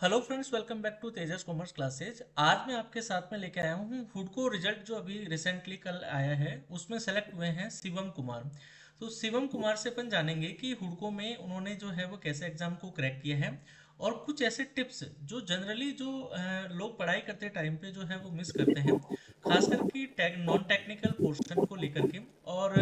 Hello friends, welcome back to Tejas commerce classes. आज मैं आपके साथ में लेके आया हूँ हुडको रिजल्ट जो अभी रिसेंटली कल आया है। उसमें सेलेक्ट हुए हैं शिवम कुमार। तो शिवम कुमार से अपन जानेंगे कि हुडको में उन्होंने जो है वो कैसे एग्जाम को क्रैक किया है और कुछ ऐसे टिप्स जो जनरली जो लोग पढ़ाई करते टाइम पे जो है वो मिस करते हैं, खासकर कि नॉन टेक्निकल पोर्शन को लेकर के। और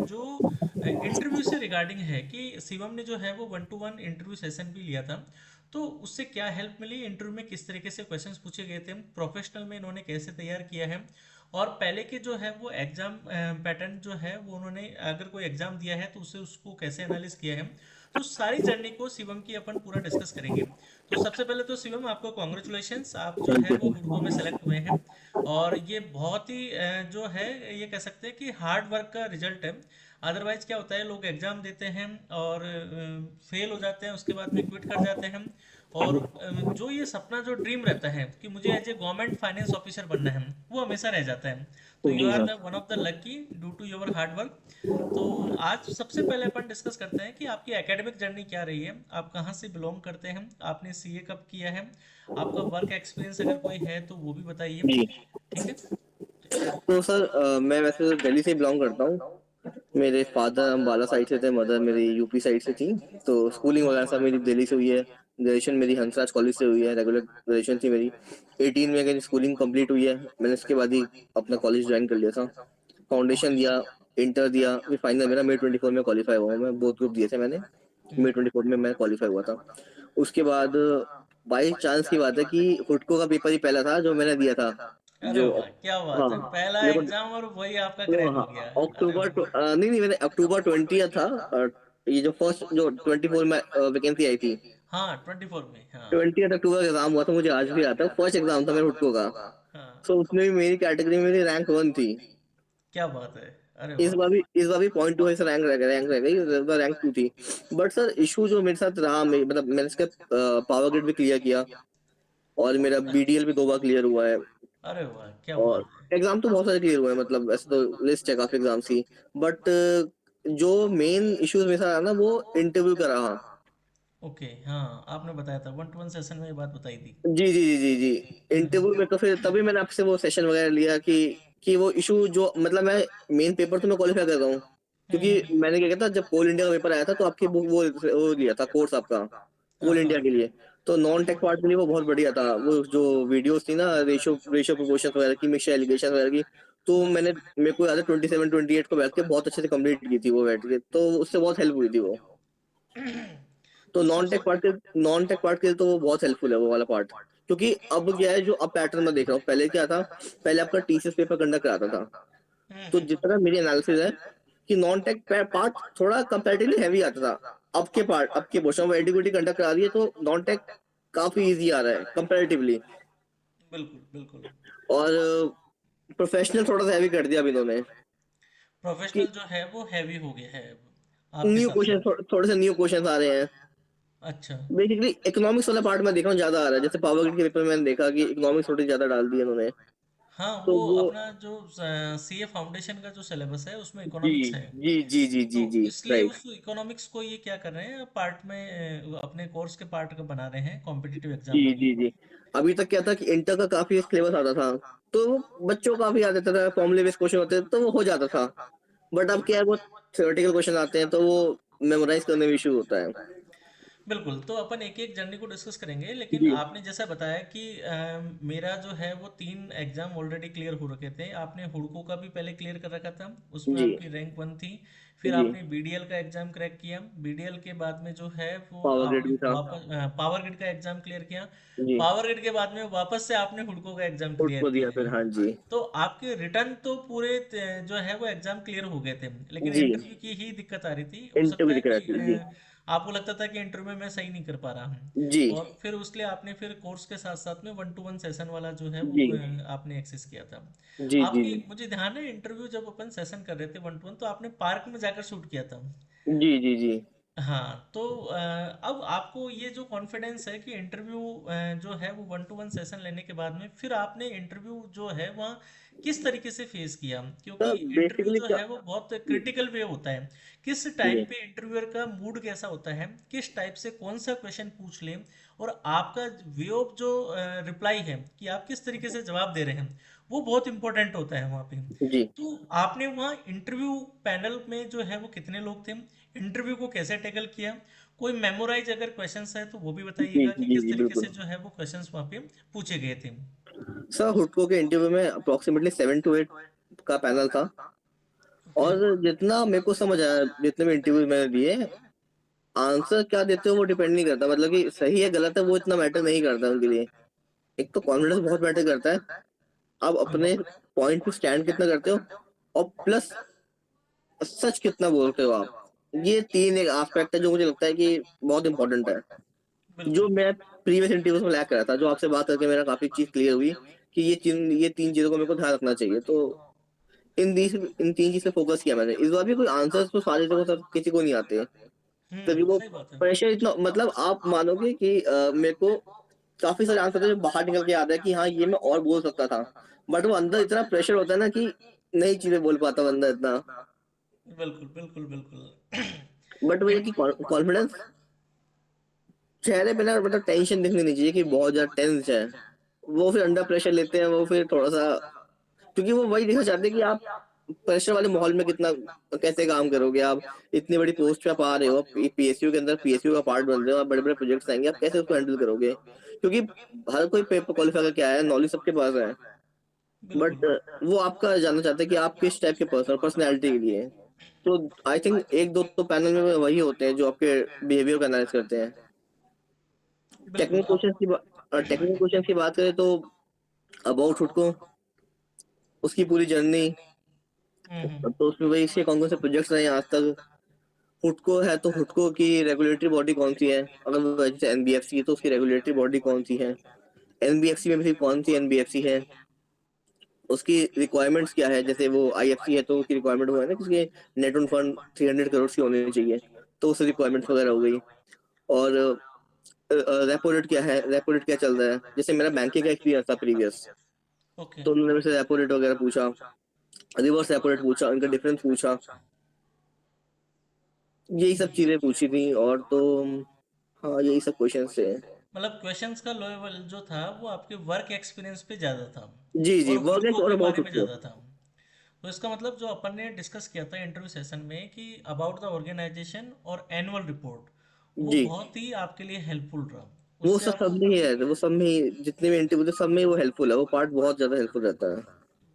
जो इंटरव्यू से रिगार्डिंग है कि शिवम ने जो है वो 1-to-1 इंटरव्यू सेशन भी लिया था। तो उससे क्या हेल्प मिली, इंटरव्यू में किस तरीके से क्वेश्चंस पूछे गए थे, प्रोफेशनल में इन्होंने कैसे तैयार किया है, और पहले के जो है वो एग्जाम पैटर्न जो है वो उन्होंने अगर कोई एग्जाम दिया है तो उसे उसको कैसे एनालिस किया है। तो सारी जर्नी को शिवम की अपन पूरा डिस्कस करेंगे। तो सबसे पहले तो शिवम, आपको कॉन्ग्रेचुलेशंस, आप जो थैंक है यू वो हुडको में सर। सेलेक्ट हुए हैं। और ये बहुत ही जो है, ये कह सकते हैं कि हार्ड वर्क का रिजल्ट है। अदरवाइज क्या होता है, लोग एग्जाम देते हैं और फेल हो जाते हैं, उसके बाद में क्विट कर जाते हैं। और जो ये सपना, जो ड्रीम रहता है कि मुझे as a government finance officer बनना है, वो हमेशा रह जाता है। तो you ji are sir. The one of the lucky due to your hard work. तो आज सबसे पहले अपन डिस्कस करते हैं कि आपकी एकेडमिक जर्नी क्या रही है, आप कहाँ से बिलोंग करते हैं, आपने सीए कब किया है, आपका वर्क एक्सपीरियंस अगर कोई है तो वो भी बताइए। जी ठीक है। तो सर, मैं वैसे तो दिल्ली से बिलोंग करता हूँ। मेरे फादर अम्बाला साइड से थे, मदर मेरी यूपी साइड से थी। तो स्कूलिंग वगैरह सब मेरी दिल्ली से हुई है। ग्रेजुएशन मेरी हंसराज कॉलेज से हुई है, रेगुलर ग्रेजुएशन थी मेरी। 18 में मेरी स्कूलिंग कंप्लीट हुई है। मैंने उसके बाद ही अपना कॉलेज ज्वाइन कर लिया था। Foundation okay. दिया, इंटर दिया, फिर फाइनल मेरा मई 24 में क्वालिफाई हुआ हूँ। मैं बोथ ग्रुप दिए थे मैंने। मई 24 में मैं क्वालिफाई हुआ था। उसके बाद बाई चांस की बात है कि हुडको का पेपर ही पहला था जो मैंने दिया था। अरे जो वाह, क्या बात है, हाँ, पहला मेरे को एग्जाम और वही आपका वो क्रैक हाँ, हो गया। अरे अक्टूबर वाह। नहीं नहीं, मैंने अक्टूबर 20 था। ये जो फर्स्ट जो 24 में वैकेंसी आई थी, हाँ, 24 में, हाँ। 20 अक्टूबर एग्जाम हुआ था। मुझे आज भी आता है, फर्स्ट एग्जाम था मेरा हुडको का। हाँ, सो उसमें भी मेरी कैटेगरी में मेरी रैंक 1 थी। क्या बात है। अरे इस वाह। बार भी इस बार भी .2 से रैंक रह गई, इस बार रैंक 2 थी। बट सर, इशू जो मेरे साथ रहा, मतलब मैंने इसका पावर ग्रिड भी क्लियर किया और मेरा बीडीएल भी 2 बार क्लियर हुआ है। अरे वाह, क्या और बात है। एग्जाम तो बहुत सारे क्लियर हुए हैं, मतलब ऐसे तो लिस्ट है काफी एग्जाम्स की। बट जो मेन इश्यूज मेरे साथ आया ना, वो इंटरव्यू का रहा। ओके, हाँ, आपने बताया था 1-to-1 सेशन में ये बात बताई थी। जी जी जी जी जी, इंटरव्यू में तो फिर तभी मैंने आपसे वो सेशन वगैरह लिया कि वो इशू जो, मतलब मैं मेन पेपर तो मैं क्वालिफाई कर रहा हूँ। क्योंकि मैंने क्या किया था, जब कोल इंडिया का पेपर आया था तो आपकी बुक वो लिया था कोर्स आपका हाँ कोल हाँ। इंडिया के लिए। तो नॉन टेक पार्ट के लिए वो बहुत बढ़िया था, वो जो वीडियोस थी ना, रेशियो प्रोपोर्शन वगैरह की, मिक्सचर एलिगेशन वगैरह की। तो मेरे को याद है 27-28 को बैठ के बहुत अच्छे से कंप्लीट की थी वो बैठ के, तो उससे बहुत हेल्प हुई थी वो। तो तो सबसे नॉन टेक पार्ट के लिए तो वो बहुत हेल्पफुल है वो वाला पार्ट। क्योंकि अब क्या है, जो अब पैटर्न में देख रहा हूँ, पहले क्या था, पहले आपका टीसीएस पेपर कंडक्ट कराता था। तो जितना मेरी एनालिसिस है कि नॉन टेक पार्ट थोड़ा कंपैरेटिवली हैवी आता था। अब के क्वेश्चन ऑफ एंटीग्विटी कंडक्ट करा रही है, तो नॉन टेक काफी इजी आ रहा है कंपैरेटिवली। बिल्कुल बिल्कुल। और प्रोफेशनल थोड़ा सा हैवी कर दिया अब इन्होंने कि प्रोफेशनल जो है वो हैवी हो गया है अब आपके न्यू हिसाब से। क्वेश्चन, थोड़े से न्यू क्वेश्चन आ रहे हैं। अच्छा। बेसिकली इकोनॉमिक्स वाला पार्ट में देख रहा हूँ ज्यादा आ रहा है, जैसे पावर ग्रिड के पेपर में मैंने देखा कि इकोनॉमिक्स थोड़ी ज्यादा डाल दी है इन्होंने। हाँ, तो वो वो अपना जो सीए फाउंडेशन का जो सिलेबस है उसमें जी इकोनॉमिक्स है। जी जी जी तो जी जी, इसलिए राइट। उस इकोनॉमिक्स को ये क्या कर रहे हैं, पार्ट में अपने कोर्स के पार्ट का बना रहे हैं कॉम्पिटिटिव एग्जाम जी में। जी जी। अभी तक क्या था कि इंटर का काफी सिलेबस आता था, तो बच्चों को काफी आ जाता था, फॉर्मूले बेस्ड क्वेश्चन होते थे तो वो हो जाता था। बट अब क्या है, वो थ्योरेटिकल क्वेश्चन आते हैं तो वो मेमोराइज करने में इशू होता है। बिल्कुल, तो अपन एक एक जर्नी को डिस्कस करेंगे, लेकिन जी आपने जैसा बताया कि मेरा जो है वो 3 एग्जाम ऑलरेडी क्लियर हो रखे थे। आपने हुडको का भी पहले क्लियर कर रखा था, उसमें जी आपकी रैंक 1 थी। फिर जी। आपने बीडीएल का एग्जाम क्रैक किया, बीडीएल के बाद में जो है वो पावर ग्रिड आपने भी था। वापस पावर ग्रिड का एग्जाम क्लियर किया। जी, पावर ग्रिड के बाद में वापस से आपने हुडको का एग्जाम फुट क्लियर को दिया फिर, किया। हाँ जी। तो आपके रिटर्न तो पूरे जो है वो एग्जाम क्लियर हो गए थे, लेकिन जी, इंटरव्यू की ही दिक्कत आ रही थी। हो सकता इंटरव्यू है दिख रहा कि थी जी। आपको लगता था कि इंटरव्यू में मैं सही नहीं कर पा रहा हूँ। जी और फिर उसके लिए आपने फिर कोर्स के साथ साथ में 1-to-1 सेशन वाला जो है वो जी आपने एक्सेस किया था। जी जी आपकी मुझे ध्यान है, इंटरव्यू जब अपन सेशन कर रहे थे 1-to-1, तो आपने पार्क में जाकर शूट किया था। जी जी जी। हाँ, तो अब आपको ये जो कॉन्फिडेंस है कि इंटरव्यू जो है वो 1-to-1 सेशन लेने के बाद में फिर आपने इंटरव्यू जो है वहाँ किस तरीके से फेस किया, क्योंकि तो इंटरव्यू बेसिकली जो क्या, है वो बहुत जी क्रिटिकल वे होता है। किस टाइम जी पे इंटरव्यूअर का मूड कैसा होता है, किस टाइप से कौन सा क्वेश्चन पूछ ले, और आपका वे ऑफ जो रिप्लाई है कि आप किस तरीके से जवाब दे रहे हैं, वो बहुत इंपॉर्टेंट होता है वहाँ पे। जी तो आपने वहाँ इंटरव्यू पैनल में जो है वो कितने लोग थे, इंटरव्यू को कैसे टैकल किया, कोई मेमोराइज अगर क्वेश्चंस है तो वो भी जी बताइएगा कि जी किस जी तरीके बिल्कुल। से जो है वो क्वेश्चंस वहाँ पे पूछे गए थे। सर हुडको के इंटरव्यू में अप्रोक्सीमेटली 7 to 8 का पैनल था। ओके। और जितना मेरे को समझ आया, जितने भी इंटरव्यू मैंने दिए, आंसर क्या देते हो वो डिपेंड नहीं करता, मतलब कि सही है गलत है वो इतना मैटर नहीं करता उनके लिए। एक तो कॉन्फिडेंस बहुत मैटर करता है, आप अपने पॉइंट पे स्टैंड कितना करते हो, और प्लस सच कितना बोलते हो आप। ये तीन एक एस्पेक्ट है जो मुझे लगता है कि बहुत इंपॉर्टेंट है, जो बिल्कुल। मैं प्रीवियस इंटरव्यूज में लैक करा था, जो आपसे बात करके मेरा काफी चीज क्लियर हुई कि ये तीन चीजों को मेरे को ध्यान रखना चाहिए। तो इन तीन चीज पे फोकस किया मैंने। इस बार भी कोई आंसर्स तो सारे जगह सब किसी को नहीं आते, तभी वो सही बात है। प्रेशर इतना, मतलब आप मानोगे कि मेरे को काफी सारे आंसर थे जो बाहर निकल के आता है कि हाँ ये मैं और बोल सकता था, बट वो अंदर इतना प्रेशर होता है ना कि नहीं चीजें बोल पाता बंदा इतना। बिल्कुल बिल्कुल बिल्कुल। बट वो ये कि कॉन्फिडेंस चेहरे पे ना, मतलब टेंशन दिखनी नहीं चाहिए कि बहुत ज्यादा टेंस है। वो फिर अंडर प्रेशर लेते हैं, वो फिर थोड़ा सा, क्योंकि वो वही देखना चाहते हैं कि आप प्रेशर वाले माहौल में कितना कैसे काम करोगे। आप इतनी बड़ी पोस्ट पे आप आ रहे हो, पीएसयू के अंदर पीएसयू का पार्ट बन रहे हो, आप बड़े बड़े प्रोजेक्ट्स आएंगे, आप कैसे उसको हैंडल करोगे, क्योंकि हर कोई पेपर क्वालिफाई करके आया है, नॉलेज सबके पास है, बिल्कुल बट वो आपका जानना चाहते हैं कि आप किस टाइप के पर्सन पर्सनैलिटी के लिए। तो आई थिंक एक दो तो पैनल में वही होते हैं जो आपके बिहेवियर का एनालाइज करते हैं। बिल्कुल आप। टेक्निकल क्वेश्चन की बात करें तो अबाउट खुद को, उसकी पूरी जर्नी, हम्म। तो उसमें वही इसके कौन कौन से प्रोजेक्ट्स रहे हैं आज तक। हुडको है तो हुडको की रेगुलेटरी बॉडी कौन सी है, अगर वो जैसे एनबीएफसी है तो उसकी रेगुलेटरी बॉडी कौन सी है, एनबीएफसी में भी कौन सी एनबीएफसी है, उसकी रिक्वायरमेंट्स क्या है। जैसे वो आईएफसी है तो उसकी रिक्वायरमेंट वो है ना कि उसके नेट ऑन फंड 300 करोड़ की होनी चाहिए, तो उसकी रिक्वायरमेंट्स वगैरह हो गई। और रेपो रेट क्या है, रेपो रेट क्या चल रहा है, जैसे मेरा बैंकिंग का एक्सपीरियंस था प्रीवियस, ओके। तो उन्होंने मेरे से रेपो रेट वगैरह पूछा, रिवर्स रेपो रेट पूछा, उनका डिफरेंस पूछा, यही सब चीजें पूछी थी। और तो हाँ यही सब क्वेश्चन थे। मतलब क्वेश्चंस का लेवल जो था वो आपके वर्क एक्सपीरियंस पे ज़्यादा था जी जी, और वर्क एंड हुडको और के अबाउट बारे में खुद को। ज़्यादा था। तो इसका मतलब जो अपन ने डिस्कस किया था इंटरव्यू सेशन में कि अबाउट द ऑर्गेनाइजेशन और एनुअल रिपोर्ट, वो जी, बहुत ही आपके लिए हेल्पफुल रहा। वो उससे सब सब आपको में ही है, वो सब में ही जितने भी इंटरव्यू थे सब में ही वो हेल्पफुल है, वो पार्ट बहुत ज्यादा हेल्पफुल रहता है।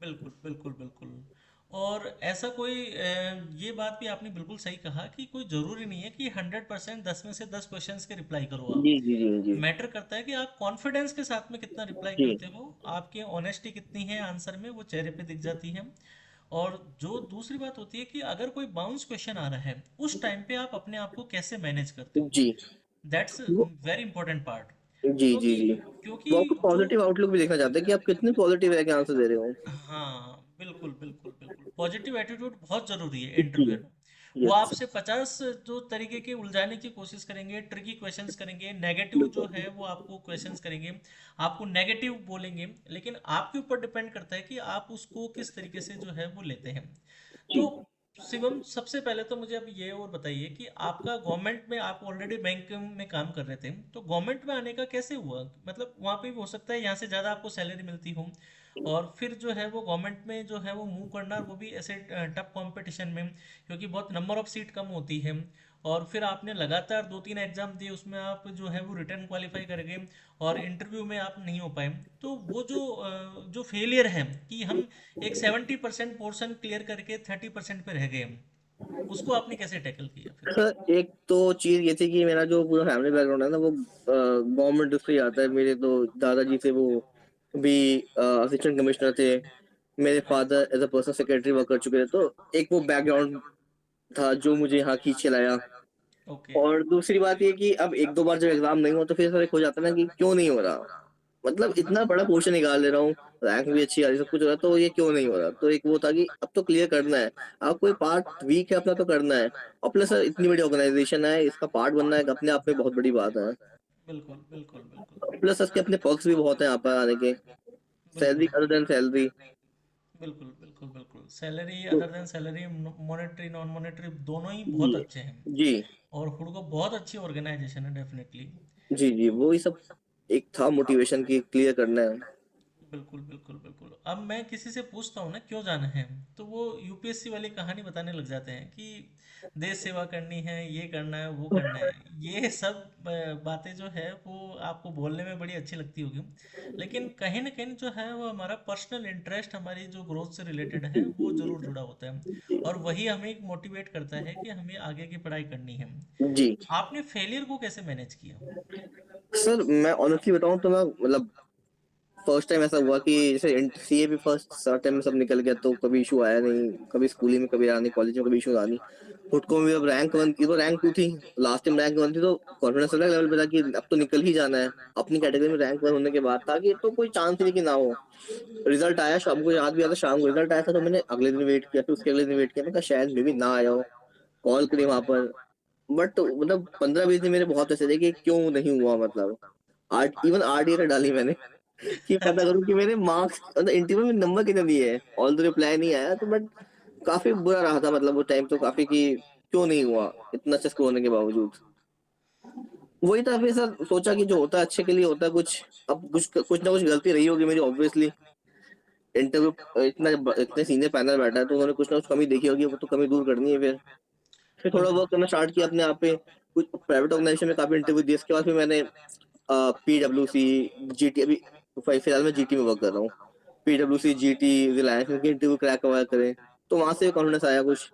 बिल्कुल बिल्कुल बिल्कुल। और ऐसा कोई ये बात भी आपने बिल्कुल सही कहा कि कोई ज़रूरी नहीं है कि 100% 10 में से 10 क्वेश्चंस के रिप्लाई करो आप। जी जी जी जी मैटर करता है कि आप कॉन्फिडेंस के साथ में कितना रिप्लाई जी करते हो, आपकी ऑनेस्टी कितनी है आंसर में, वो चेहरे पे दिख जाती है। और जो दूसरी बात होती है कि अगर कोई बाउंस क्वेश्चन आ रहा है उस टाइम पे आप अपने आप को कैसे मैनेज करते हो, जी दैट्स वो वेरी इंपॉर्टेंट पार्ट। जी जी क्योंकि जी, क्योंकि वो आपको जो पॉजिटिव आउटलुक भी देखना चाहते हैं कि आप कितने पॉजिटिव रह के आंसर दे रहे हो। हाँ बिल्कुल बिल्कुल बिल्कुल, पॉजिटिव एटीट्यूड बहुत ज़रूरी है जी, इंटरव्यूअर में। वो यस, आपसे 50 जो तरीके के उलझाने की कोशिश करेंगे, ट्रिकी क्वेश्चंस करेंगे, नेगेटिव जो बिल्कुल। है वो आपको क्वेश्चंस करेंगे, आपको नेगेटिव बोलेंगे, लेकिन आपके ऊपर डिपेंड करता है कि आप उसको किस तरीके से जो है वो लेते हैं। तो जी शिवम, सबसे पहले तो मुझे अब ये और बताइए कि आपका गवर्नमेंट में, आप ऑलरेडी बैंक में काम कर रहे थे, तो गवर्नमेंट में आने का कैसे हुआ, मतलब वहाँ पे भी हो सकता है यहाँ से ज़्यादा आपको सैलरी मिलती हो, और फिर जो है वो गवर्नमेंट में जो है वो मूव करना, वो भी ऐसे टफ कंपटीशन में, क्योंकि बहुत नंबर ऑफ सीट कम होती है। और फिर आपने लगातार 2-3 एग्जाम दिए, उसमें आप जो है वो रिटर्न क्वालिफाई कर गए और इंटरव्यू में आप नहीं हो पाए। तो वो जो फेलियर है कि हम एक 70% पोर्शन क्लियर करके 30% पे रह गए, उसको आपने कैसे टैकल किया फिर? सर, एक तो चीज ये थी कि मेरा जो पूरा फैमिली बैकग्राउंड है ना वो गवर्नमेंट से ही आता है। मेरे तो दादाजी थे वो भी असिस्टेंट कमिश्नर थे, मेरे father as a personal secretary work कर चुके थे, तो एक वो बैकग्राउंड था जो मुझे यहाँ खींच के लाया। ओके। और दूसरी बात ये कि अब एक दो बार जब एग्जाम नहीं हुआ तो फिर सर एक हो जाता है ना कि क्यों नहीं हो रहा, मतलब इतना बड़ा पोर्शन निकाल ले रहा हूँ, रैंक भी अच्छी आ रही, सब कुछ हो रहा है, तो ये क्यों नहीं हो रहा। तो एक वो था कि अब तो क्लियर करना है, अब कोई पार्ट वीक है अपना तो करना है। और प्लस सर इतनी बड़ी ऑर्गेनाइजेशन है, इसका पार्ट बनना है अपने आप में बहुत बड़ी बात है। बिल्कुल बिल्कुल बिल्कुल प्लस इसके अपने पर्क्स भी बहुत हैं यहाँ पर आने के, सैलरी बिल्कुल अदर देन सैलरी। बिल्कुल बिल्कुल बिल्कुल, सैलरी तो other than salary, monetary non monetary दोनों ही जी बहुत अच्छे हैं। जी और हुडको बहुत अच्छी ऑर्गेनाइजेशन है डेफिनेटली। जी जी, वो ही सब एक था मोटिवेशन की क्लियर करना है। बिल्कुल बिल्कुल बिल्कुल। अब मैं किसी से पूछता हूँ ना क्यों जाना है, तो वो यूपीएससी वाली कहानी बताने लग जाते हैं कि देश सेवा करनी है, ये करना है, वो करना है। ये सब बातें जो है वो आपको बोलने में बड़ी अच्छी लगती होगी, लेकिन कहीं ना कहीं जो है वो हमारा पर्सनल इंटरेस्ट, हमारी जो ग्रोथ से रिलेटेड है, वो जरूर जुड़ा होता है। और वही हमें मोटिवेट करता है कि हमें आगे की पढ़ाई करनी है। जी आपने फेलियर को कैसे मैनेज किया? सर, मैं ऑनेस्टली बताऊं तो मैं मतलब फर्स्ट टाइम ऐसा हुआ कि जैसे सीए भी फर्स्ट स्टार्ट टाइम में सब निकल गया तो कभी इशू आया नहीं, कभी स्कूलिंग में कभी आया नहीं, कॉलेज में कभी इशू आया नहीं। हुडको में भी अब रैंक वन थी तो रैंक टू थी, लास्ट टाइम रैंक वन थी तो कॉन्फिडेंस अलग लेवल पे था कि अब तो निकल ही जाना है। अपनी कैटेगरी में रैंक वन होने के बाद था कि तो कोई चांस ही नहीं कि ना हो। रिजल्ट आया शाम को, याद भी आता, शाम को रिजल्ट आया था तो मैंने अगले दिन वेट किया, फिर उसके अगले दिन वेट किया, मैं कहा शायद मे भी ना आया हो, कॉल करी वहां पर। बट मतलब 15-20 दिन मेरे बहुत ऐसे थे कि क्यों नहीं हुआ, मतलब आर्ट, इवन आर्ट ईयर डाली मैंने कि पता अच्छा। करूं कि मेरे मार्क्स मतलब इंटरव्यू में नंबर कितने दिए हैं, ऑल द रिप्लाई नहीं आया तो। बट काफी बुरा रहा था, मतलब वो टाइम तो काफी कि क्यों नहीं हुआ इतना अच्छा स्कोर होने के बावजूद। वही था, फिर सर सोचा कि जो होता है अच्छे के लिए होता है कुछ। अब कुछ कुछ ना कुछ गलती रही होगी मेरी ऑब्वियसली। इंटरव्यू इतना इतने सीनियर पैनल बैठा है तो उन्होंने कुछ ना कुछ कमी देखी होगी, वो तो कमी दूर करनी है। फिर थोड़ा बिल्कुल। वर्क करना स्टार्ट किया अपने आप पे। कुछ प्राइवेट ऑर्गेनाइजेशन में काफी इंटरव्यू दिए, इसके बाद फिर मैंने पीडब्ल्यूसी, जीटी, अभी फिलहाल मैं जीटी में वर्क कर रहा हूँ। पीडब्ल्यूसी, जीटी, रिलायंस, इनके इंटरव्यू क्रैक वगैरह करें तो वहां से कॉन्फिडेंस आया कुछ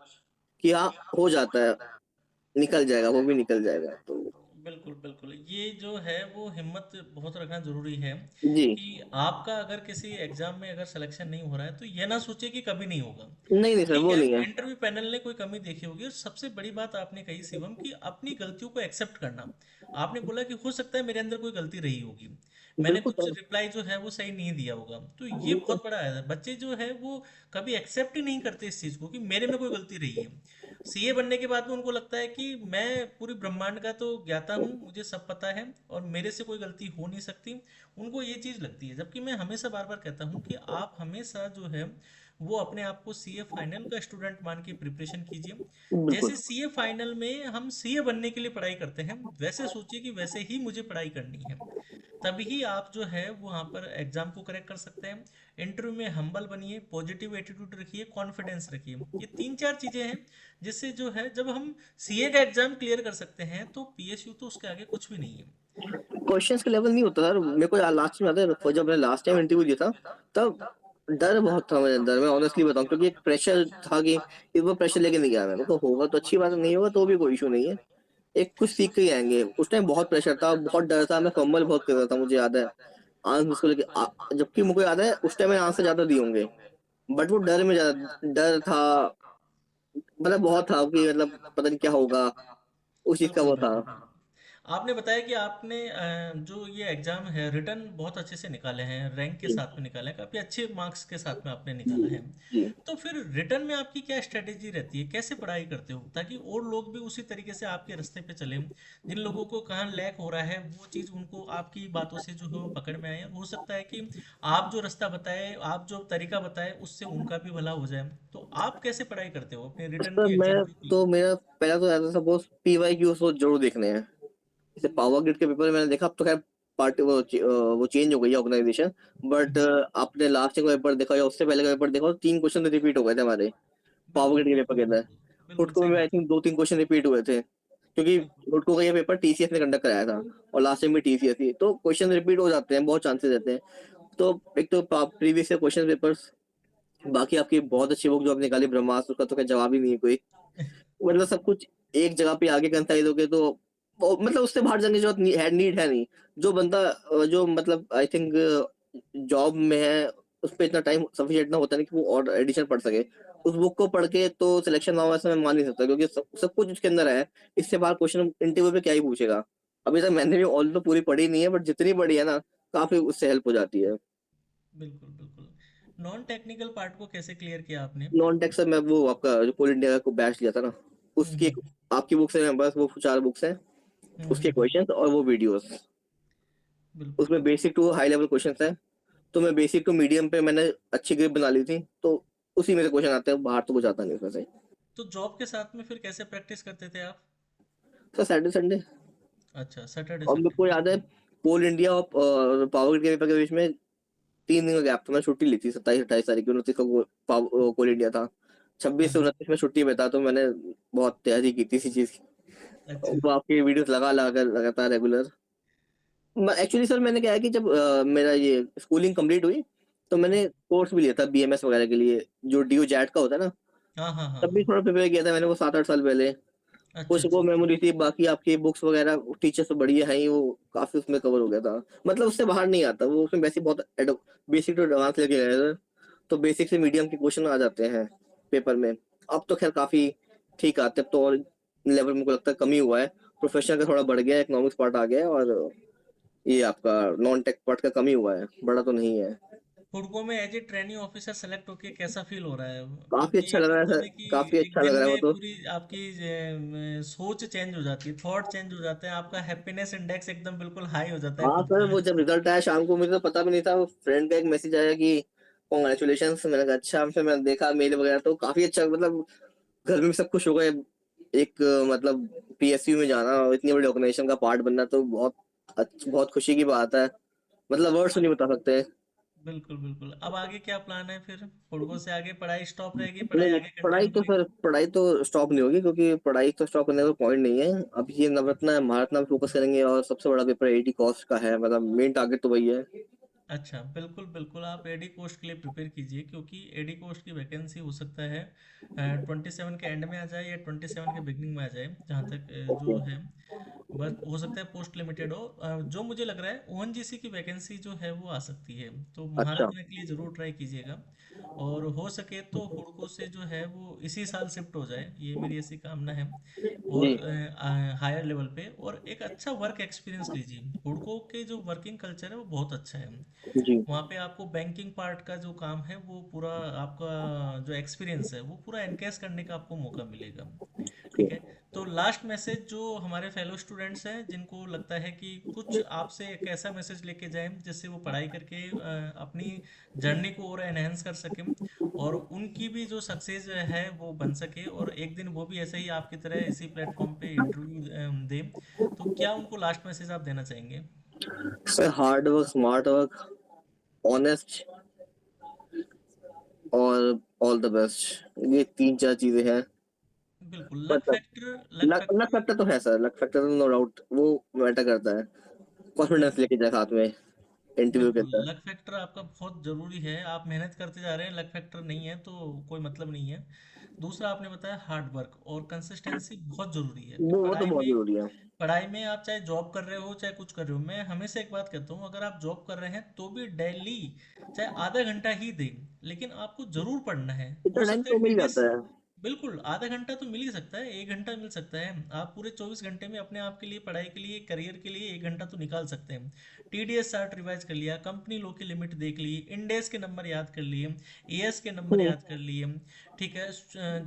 कि हाँ हो जाता है, निकल जाएगा, वो भी निकल जाएगा तो। बिल्कुल बिल्कुल, ये जो है वो हिम्मत बहुत रखना जरूरी है जी, कि आपका अगर किसी एग्जाम में अगर सिलेक्शन नहीं हो रहा है तो ये ना सोचे कि कभी नहीं होगा। नहीं नहीं सर, ठीक वो है, नहीं है। इंटरव्यू पैनल ने कोई कमी देखी होगी, और सबसे बड़ी बात आपने कही शिवम कि अपनी गलतियों को एक्सेप्ट करना। आपने बोला कि हो सकता है मेरे अंदर कोई गलती रही होगी, मैंने बिल्कुल कुछ सर, रिप्लाई जो है वो सही नहीं दिया होगा, तो ये बिल्कुल। बहुत बड़ा है। बच्चे जो है वो कभी एक्सेप्ट ही नहीं करते इस चीज़ को कि मेरे में कोई गलती रही है। सीए बनने के बाद में उनको लगता है कि मैं पूरी ब्रह्मांड का तो ज्ञाता हूँ, मुझे सब पता है और मेरे से कोई गलती हो नहीं सकती। उनको ये चीज़ लगती है, जबकि मैं हमेशा बार बार कहता हूँ कि आप हमेशा जो है वो अपने आप को सीए फाइनल का स्टूडेंट मान के प्रिपरेशन कीजिए। बिल्कुल। जैसे सीए फाइनल में हम सीए बनने के लिए पढ़ाई करते हैं, वैसे सोचिए कि वैसे ही मुझे पढ़ाई करनी है। तभी आप जो है वो वहाँ पर एग्जाम को करेक्ट कर सकते हैं। इंटरव्यू में हम्बल बनिए, पॉजिटिव एटीट्यूड रखिए, कॉन्फिडेंस रखिए। ये तीन चार चीजें हैं जिससे जो है जब हम सीए का एग्जाम क्लियर कर सकते हैं तो पीएसयू तो उसके आगे कुछ भी नहीं है। क्वेश्चंस का लेवल नहीं होता सर, मेरे को लास्ट में याद है जब मैंने लास्ट टाइम इंटरव्यू दिया था तब डर बहुत था मेरे अंदर, मैं ऑनेस्टली बताऊं, क्योंकि एक प्रेशर था कि वो प्रेशर लेके नहीं गया मैं, तो होगा तो अच्छी बात है, नहीं होगा तो भी कोई इशू नहीं है, एक कुछ सीख के ही आएंगे। उस टाइम बहुत प्रेशर था, बहुत डर था, मैं फंबल बहुत कर रहा था, मुझे याद है आंसर मुझको लेके जबकि मुझे याद है उस टाइम मैंने आंसर ज्यादा दिए होंगे, बट वो डर में ज्यादा डर था, मतलब बहुत था कि मतलब पता नहीं क्या होगा, उस चीज का बिल्कुल वो था। बिल्कुल बिल्कुल। आपने बताया कि आपने जो ये एग्जाम है रिटर्न बहुत अच्छे से निकाले हैं, रैंक के जी साथ में निकाले हैं, काफी अच्छे मार्क्स के साथ में आपने जी निकाला है। जी। तो फिर रिटर्न में आपकी क्या स्ट्रेटेजी रहती है, कैसे पढ़ाई करते हो ताकि और लोग भी उसी तरीके से आपके रास्ते पे चले? जिन लोगों को कहाँ लैक हो रहा है वो चीज़ उनको आपकी बातों से जो है वो पकड़ में आए, और हो सकता है कि आप जो रास्ता बताए, आप जो तरीका बताए, उससे उनका भी भला हो जाए। तो आप कैसे पढ़ाई करते हो अपने रिटर्न सर की मैं एग्जाम तो की? मेरा पहला तो ऐसा सपोज पीवाई क्यू तो जरूर देखने हैं। जैसे पावर ग्रिड के पेपर मैंने देखा, अब तो खैर पार्टी वो चेंज हो गई है ऑर्गेनाइजेशन। बट हम्म, आपने लास्ट का पेपर देखा या उससे पहले का पेपर देखा तो 3 क्वेश्चन रिपीट हो गए थे हमारे पावर बिल्कुल ग्रिड के पेपर बिल्कुल के अंदर। बिल्कुल। बिल्कुल हुडको सही में आई बात है। थिंक 2-3 क्वेश्चन रिपीट हुए थे, क्योंकि बिल्कुल हुडको का ये पेपर टीसीएस ने कंडक्ट कराया था और लास्ट टाइम भी टीसीएस ही, तो क्वेश्चन रिपीट हो जाते हैं, बहुत चांसेस रहते हैं। तो एक तो प्रीवियस क्वेश्चन पेपर्स, बाकी आपकी बहुत अच्छी बुक जो आपने निकाली ब्रह्मास्त्र, उसका तो क्या जवाब ही नहीं है कोई, मतलब सब कुछ एक जगह पे आगे कंसाइज हो गए तो मतलब उससे बाहर जाने की जरूरत नहीं है, नीड है नहीं। जो बंदा जो मतलब आई थिंक जॉब में है, उस पर इतना टाइम सफिशिएंट ना होता नहीं कि वो और एडिशन पढ़ सके, उस बुक को पढ़ के तो सिलेक्शन ना हो ऐसा मैं मान नहीं सकता, क्योंकि सब कुछ उसके अंदर है। इससे बाहर क्वेश्चन इंटरव्यू पे क्या ही पूछेगा। अभी तक मैंने भी ऑल तो पूरी पढ़ी नहीं है, बट जितनी पढ़ी है ना काफी उससे हेल्प हो जाती है। बिल्कुल बिल्कुल। नॉन टेक्निकल पार्ट को कैसे क्लियर किया आपने? नॉन टेक से मैं वो आपका जो कोल इंडिया को बैच लिया था ना, उसकी हम्म। आपकी बुक से मैं बस वो 4 बुक्स हैं, उसके हम्म। क्वेश्चंस और वो वीडियोस। बिल्कुल। उसमें basic to high level questions हैं, तो मैं बेसिक टू मीडियम पे मैंने अच्छी ग्रिप बना ली थी, तो उसी में से क्वेश्चन आते हैं, बाहर तो कुछ आता नहीं उसमें से। तो जॉब के साथ में फिर कैसे प्रैक्टिस करते थे आप? Sir Saturday Sunday. अच्छा, सैटरडे और मेरे संडे। को याद है कोल इंडिया और पावर ग्रिड के पेपर के बीच में 3 दिन का गैप था, मैं छुट्टी ली थी 27-28 तारीख को, 29 को कोल इंडिया था, 26 से 29 में छुट्टी में था, तो मैंने बहुत तैयारी की थी इसी चीज की। अच्छा। तो आपकी वीडियोस लगा लगा कर लगातार रेगुलर। एक्चुअली सर मैंने क्या है कि जब मेरा ये स्कूलिंग कंप्लीट हुई, तो मैंने कोर्स भी लिया था बीएमएस वगैरह के लिए, जो डीयू जैट का होता है ना, हाँ हाँ हाँ तब भी हाँ। थोड़ा प्रिपेयर किया था मैंने वो 7-8 साल पहले। अच्छा कुछ अच्छा वो अच्छा। मेमोरी थी, बाकी आपकी बुक्स वगैरह टीचर्स तो बढ़िया है ही, वो काफी उसमें कवर हो गया था। मतलब उससे बाहर नहीं आता वो, उसमें वैसे बहुत बेसिक टू एडवांस लेके गए थे, तो बेसिक से मीडियम के क्वेश्चन आ जाते हैं पेपर में। अब तो खैर काफी ठीक आते हैं, अब तो और लेवल मुझे लगता है कम ही हुआ है, प्रोफेशनल का थोड़ा बढ़ गया है, इकोनॉमिक्स पार्ट आ गया है, और ये आपका नॉन टेक पार्ट का कम ही हुआ है, बड़ा तो नहीं है। हुडको में as a training officer select होके कैसा फील हो रहा है? काफी क्योंकि अच्छा लग रहा है कहते सर, हैं कि काफी एक अच्छा लग दिन रहा है वो में तो। पूरी आपकी सोच चेंज हो जाती है, थॉट चेंज हो जाते हैं, आपका हैप्पीनेस इंडेक्स एकदम बिल्कुल हाई हो जाता है हाँ खुद सर, का। वो जब रिजल्ट आया शाम को, मुझे तो पता भी नहीं था, वो फ्रेंड का एक मैसेज आया कि कॉन्ग्रेचुलेशन, मैंने कहा अच्छा, फिर मैंने देखा मेल वगैरह, तो काफी अच्छा, मतलब घर में भी सब खुश हो गए। एक मतलब पीएसयू में जाना और इतनी बड़ी ऑर्गेनाइजेशन का पार्ट बनना तो बहुत बहुत खुशी की बात है, मतलब वर्ड्स नहीं बता सकते। बिल्कुल बिल्कुल। अब आगे क्या प्लान है फिर? हुडको से आगे पढ़ाई स्टॉप रहेगी, नहीं पढ़ाई नहीं, आगे पढ़ाई कंटिन्यू तो करेंगे? फिर पढ़ाई तो स्टॉप नहीं होगी, क्योंकि पढ़ाई तो स्टॉप करने का पॉइंट नहीं है। अब ये नवरत्न है, महारत्न पे फोकस करेंगे, और सबसे बड़ा पेपर एटी कॉस्ट का है, मतलब मेन टारगेट तो वही है। अच्छा, बिल्कुल बिल्कुल, आप एडी पोस्ट के लिए प्रिपेयर कीजिए, क्योंकि एडी पोस्ट की वैकेंसी हो सकता है 27 के एंड में आ जाए या 27 के बिगनिंग में आ जाए, जहाँ तक ओके। जो है। बस हो सकता है पोस्ट लिमिटेड हो। जो मुझे लग रहा है ओएनजीसी की वैकेंसी जो है वो आ सकती है, तो अच्छा। महारत्न के लिए ज़रूर ट्राई कीजिएगा। और हो सके तो हुडको से जो है वो इसी साल शिफ्ट हो जाए, ये मेरी ऐसी कामना है। और जी हायर लेवल पे और एक अच्छा वर्क एक्सपीरियंस लीजिए। हुडको के जो वर्किंग कल्चर है वो बहुत अच्छा है। जी। वहाँ पे आपको बैंकिंग पार्ट का जो काम है वो पूरा, आपका जो एक्सपीरियंस है वो पूरा एनकेस करने का आपको मौका मिलेगा। ओके। ठीक है। तो लास्ट मैसेज जो हमारे फेलो स्टूडेंट्स हैं जिनको लगता है कि कुछ आपसे एक ऐसा मैसेज लेके जाएं जिससे वो पढ़ाई करके अपनी जर्नी को और एनहेंस कर सकें, और उनकी भी जो सक्सेस है वो बन सके, और एक दिन वो भी ऐसे ही आपकी तरह इसी प्लेटफॉर्म पे इंटरव्यू दें, तो क्या उनको लास्ट मैसेज आप देना चाहेंगे? Sir hard work, smart work, honest, और ऑल द बेस्ट, ये 3-4 चीजें हैं। बिल्कुल, लक मतलब factor. Luck luck luck factor. Factor तो है सर, लक फैक्टर तो नो डाउट वो मैटर करता है, कॉन्फिडेंस बिल्कुल लेके जाए साथ में इंटरव्यू के बिल्कुल, अंदर। लक फैक्टर आपका बहुत ज़रूरी है। आप मेहनत करते जा रहे हैं, लक फैक्टर नहीं है तो कोई मतलब नहीं है। दूसरा आपने बताया हार्ड वर्क और कंसिस्टेंसी बहुत ज़रूरी है वो तो बहुत जरूरी है। पढ़ाई में। आप चाहे जॉब कर रहे हो चाहे कुछ कर रहे हो, मैं हमेशा एक बात कहता हूँ, अगर आप जॉब कर रहे हैं तो भी डेली चाहे आधा घंटा ही दें, लेकिन आपको ज़रूर पढ़ना है। इतना हो टाइम सकता है तो मिल टीडीएस। जाता है। बिल्कुल, आधा घंटा तो मिल ही सकता है, 1 घंटा मिल सकता है। आप पूरे 24 घंटे में अपने आप के लिए, पढ़ाई के लिए, करियर के लिए 1 घंटा तो निकाल सकते हैं। टीडीएस चार्ट रिवाइज कर लिया, कंपनी लो की लिमिट देख ली, इंडेस के नंबर याद कर लिए, एएस के नंबर हम्म। याद कर लिए। ठीक है।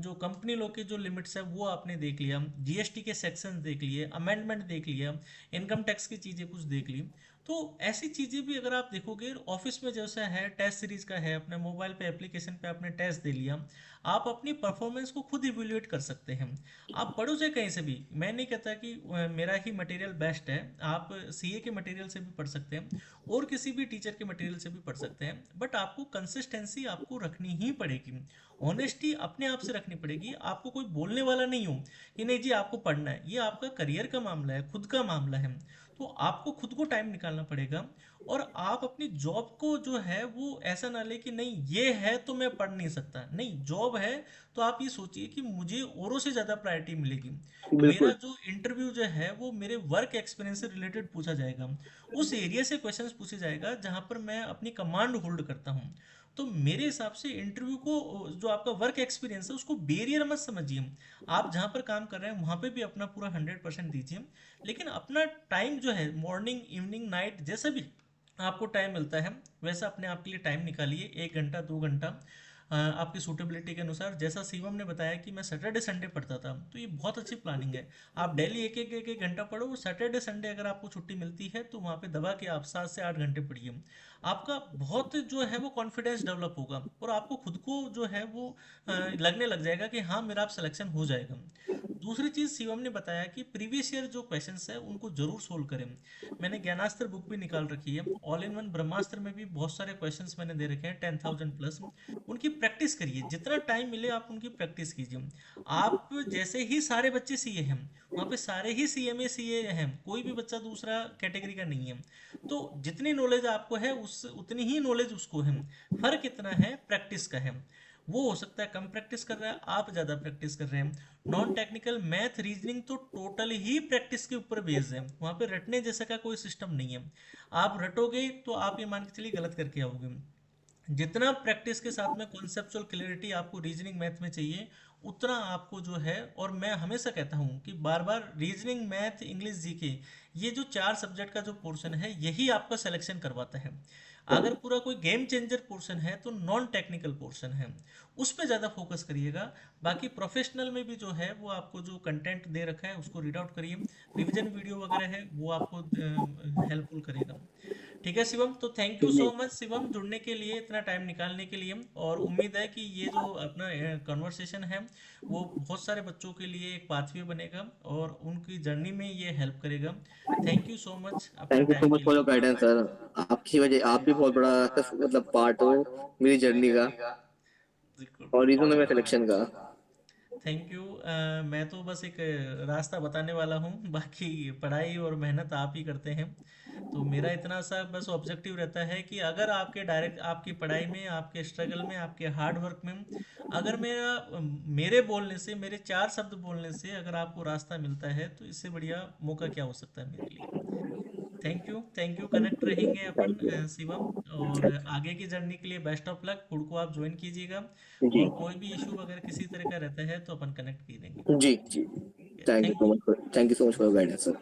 जो कंपनी लो की जो लिमिट्स है वो आपने देख लिया, जीएसटी के सेक्शंस देख लिए, अमेंडमेंट देख लिया, इनकम टैक्स की चीज़ें कुछ देख ली। तो ऐसी चीज़ें भी अगर आप देखोगे, ऑफिस में जैसा है टेस्ट सीरीज का है, अपने मोबाइल पे एप्लीकेशन पे आपने टेस्ट दे लिया, आप अपनी परफॉर्मेंस को खुद इवेल्युएट कर सकते हैं। आप पढ़ो चाहे कहीं से भी, मैं नहीं कहता कि मेरा ही मटेरियल बेस्ट है। आप सीए के मटेरियल से भी पढ़ सकते हैं और किसी भी टीचर के मटेरियल से भी पढ़ सकते हैं, बट आपको कंसिस्टेंसी आपको रखनी ही पड़ेगी। ऑनेस्टी अपने आप से रखनी पड़ेगी, आपको कोई बोलने वाला नहीं हो कि नहीं जी आपको पढ़ना है। ये आपका करियर का मामला है, खुद का मामला है। तो आपको खुद को टाइम निकालना पड़ेगा। और आप अपनी जॉब को जो है वो ऐसा ना ले कि नहीं ये है तो मैं पढ़ नहीं सकता, नहीं जॉब है तो आप ये सोचिए कि मुझे औरों से ज़्यादा प्रायोरिटी मिलेगी। मेरा बिल्कुल। जो इंटरव्यू जो है वो मेरे वर्क एक्सपीरियंस से रिलेटेड पूछा जाएगा, उस एरिया से क्वेश्चंस पूछे जाएगा जहाँ पर मैं अपनी कमांड होल्ड करता हूँ। तो मेरे हिसाब से इंटरव्यू को, जो आपका वर्क एक्सपीरियंस है उसको बैरियर मत समझिए। आप जहाँ पर काम कर रहे हैं वहाँ पे भी अपना पूरा 100% दीजिए, लेकिन अपना टाइम जो है मॉर्निंग इवनिंग नाइट जैसा भी आपको टाइम मिलता है वैसा अपने आप के लिए टाइम निकालिए, 1 घंटा 2 घंटा। आपकी सूटेबिलिटी के अनुसार। जैसा शिवम ने बताया कि मैं सैटरडे संडे पढ़ता था, तो ये बहुत अच्छी प्लानिंग है। आप डेली एक एक घंटा पढ़ो, और सैटरडे संडे अगर आपको छुट्टी मिलती है तो वहाँ पे दबा के आप 7 से 8 घंटे पढ़िए। आपका बहुत जो है वो कॉन्फिडेंस डेवलप होगा, और आपको खुद को जो है वो लगने लग जाएगा कि हाँ, मेरा अब सिलेक्शन हो जाएगा। दूसरी चीज़ शिवम ने बताया कि प्रीवियस ईयर जो क्वेश्चंस है उनको जरूर सोल्व करें। मैंने ज्ञानास्त्र बुक भी निकाल रखी है, ऑल इन वन ब्रह्मास्त्र में भी बहुत सारे क्वेश्चंस मैंने दे रखे हैं 10,000 प्लस। उनकी प्रैक्टिस करिए, जितना टाइम मिले आप उनकी प्रैक्टिस कीजिए। आप जैसे ही सारे बच्चे सीए हैं, वहाँ पे सारे ही सीएमए सीए हैं, कोई भी बच्चा दूसरा कैटेगरी का नहीं है। तो जितनी नॉलेज आपको है उस उतनी ही नॉलेज उसको है। फर्क इतना है प्रैक्टिस का है। वो हो सकता है कम प्रैक्टिस कर रहा है, आप ज़्यादा प्रैक्टिस कर रहे हैं। नॉन टेक्निकल मैथ रीजनिंग तो टोटल ही प्रैक्टिस के ऊपर बेस्ड है, वहाँ पे रटने जैसा का कोई सिस्टम नहीं है। आप रटोगे तो आप ये मान के चलिए गलत करके आओगे। जितना प्रैक्टिस के साथ में कॉन्सेप्चुअल क्लैरिटी आपको रीजनिंग मैथ में चाहिए, उतना आपको जो है। और मैं हमेशा कहता हूँ कि बार बार रीजनिंग मैथ इंग्लिश जीके, ये जो 4 सब्जेक्ट का जो पोर्शन है यही आपका सिलेक्शन करवाता है। अगर पूरा कोई गेम चेंजर पोर्शन है तो नॉन टेक्निकल पोर्शन है, उस पर ज़्यादा फोकस करिएगा। बाकी प्रोफेशनल में भी जो है वो आपको जो कंटेंट दे रखा है उसको रीड आउट करिए। रिवीजन वीडियो वगैरह है वो आपको हेल्पफुल करेगा। ठीक है शिवम, तो thank you so ji much Shivam, जुड़ने के लिए, इतना टाइम निकालने के लिए। और उम्मीद है कि ये जो अपना कन्वर्सेशन है वो बहुत सारे बच्चों के लिए एक पाथवे बनेगा और उनकी जर्नी में ये हेल्प करेगा। थैंक यू सो मच अपने thank you so time much के फॉर लिए। Your guidance sir. आपकी वजह आप भी बहुत बड़ा मतलब पार्ट हो मेरी जर्नी का बिल्कुल। और रीजन है मेरे सिलेक्शन का। Thank you. मैं तो बस एक रास्ता बताने वाला हूँ, बाकी पढ़ाई और मेहनत आप ही करते हैं। तो मेरा इतना सा बस ऑब्जेक्टिव रहता है कि अगर आपके डायरेक्ट आपकी पढ़ाई में, आपके स्ट्रगल में, आपके हार्ड वर्क में, अगर मेरे बोलने से, मेरे 4 शब्द बोलने से अगर आपको रास्ता मिलता है, तो इससे बढ़िया मौका क्या हो सकता है मेरे लिए। थैंक यू, कनेक्ट रहेंगे अपन थैंक यू। शिवम। और आगे की जर्नी के लिए बेस्ट ऑफ लक, फूड को आप ज्वाइन कीजिएगा। जी और कोई भी इशू अगर किसी तरह का रहता है तो अपन कनेक्ट करेंगे। जी जी। Thank you. Thank you so much for your guidance sir.